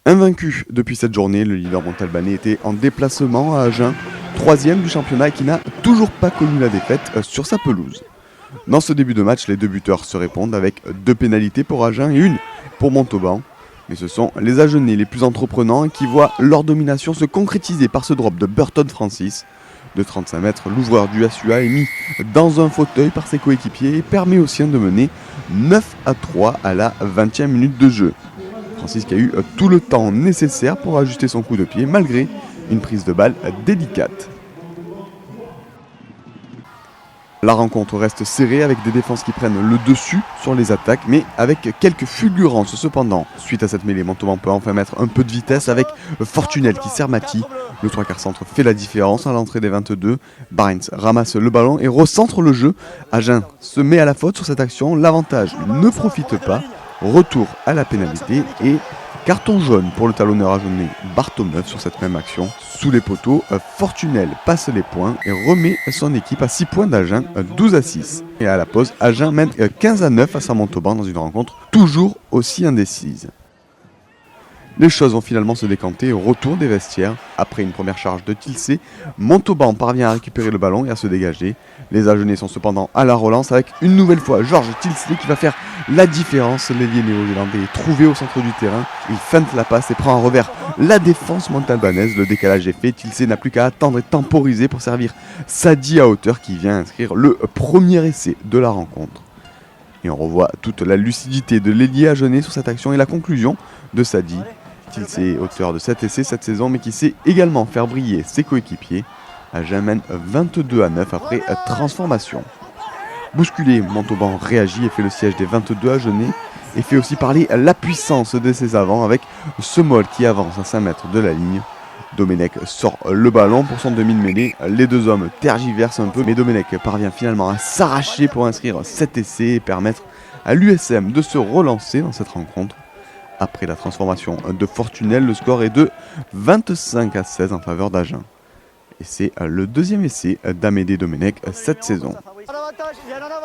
Invaincu depuis cette journée, le leader montalbanais était en déplacement à Agen, 3e du championnat et qui n'a toujours pas connu la défaite sur sa pelouse. Dans ce début de match, les deux buteurs se répondent avec 2 pénalités pour Agen et 1 pour Montauban. Mais ce sont les Agenais les plus entreprenants qui voient leur domination se concrétiser par ce drop de Burton Francis. De 35 mètres, l'ouvreur du SUA est mis dans un fauteuil par ses coéquipiers et permet aux siens de mener 9-3 à la 20e minute de jeu. Francis qui a eu tout le temps nécessaire pour ajuster son coup de pied malgré une prise de balle délicate. La rencontre reste serrée avec des défenses qui prennent le dessus sur les attaques, mais avec quelques fulgurances cependant. Suite à cette mêlée, Montauban peut enfin mettre un peu de vitesse avec Fortunel qui sert Mati. Le 3/4 centre fait la différence à l'entrée des 22. Barnes ramasse le ballon et recentre le jeu. Agen se met à la faute sur cette action, l'avantage ne profite pas. Retour à la pénalité et carton jaune pour le talonneur agenais Bartomeu sur cette même action. Sous les poteaux, Fortunel passe les points et remet son équipe à 6 points d'Agen, 12-6. Et à la pause, Agen mène 15-9 face à Montauban dans une rencontre toujours aussi indécise. Les choses vont finalement se décanter au retour des vestiaires. Après une première charge de Tilsé, Montauban parvient à récupérer le ballon et à se dégager. Les Agenais sont cependant à la relance avec une nouvelle fois Georges Tilsé qui va faire la différence. L'ailier néo-zélandais est trouvé au centre du terrain. Il feinte la passe et prend en revers la défense montalbanaise. Le décalage est fait. Tilsé n'a plus qu'à attendre et temporiser pour servir Sadi à hauteur qui vient inscrire le premier essai de la rencontre. Et on revoit toute la lucidité de l'ailier agenais sur cette action et la conclusion de Sadi. Tilsé est auteur de 7 essais cette saison, mais qui sait également faire briller ses coéquipiers. Agen mène 22-9 après transformation. Bousculé, Montauban réagit et fait le siège des 22 Agenais et fait aussi parler la puissance de ses avants avec Semol qui avance à 5 mètres de la ligne. Domenech sort le ballon pour son demi de mêlée. Les deux hommes tergiversent un peu, mais Domenech parvient finalement à s'arracher pour inscrire 7 essais et permettre à l'USM de se relancer dans cette rencontre. Après la transformation de Fortunel, le score est de 25-16 en faveur d'Agen. Et c'est le deuxième essai d'Amédée Domenech cette saison.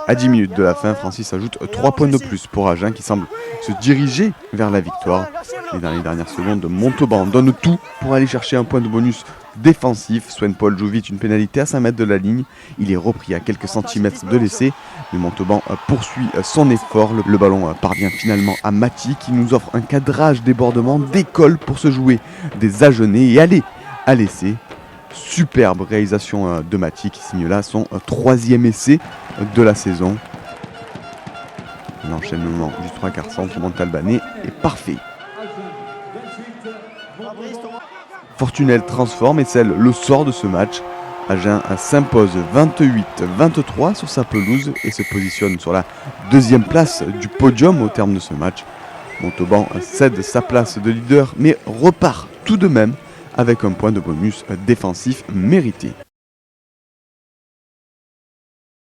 À 10 minutes de la fin, Francis ajoute 3 points de plus pour Agen qui semble se diriger vers la victoire. Et dans les dernières secondes, Montauban donne tout pour aller chercher un point de bonus défensif. Swain-Paul joue vite une pénalité à 5 mètres de la ligne. Il est repris à quelques centimètres de l'essai. Mais Montauban poursuit son effort. Le ballon parvient finalement à Mati qui nous offre un cadrage débordement d'école pour se jouer des Agenais et aller à l'essai. Superbe réalisation de Mati qui signe là son 3e essai de la saison. L'enchaînement du 3/4 centre montalbanais est parfait. Fortunel transforme et scelle le sort de ce match. Agen s'impose 28-23 sur sa pelouse et se positionne sur la 2e place du podium au terme de ce match. Montauban cède sa place de leader mais repart tout de même avec un point de bonus défensif mérité.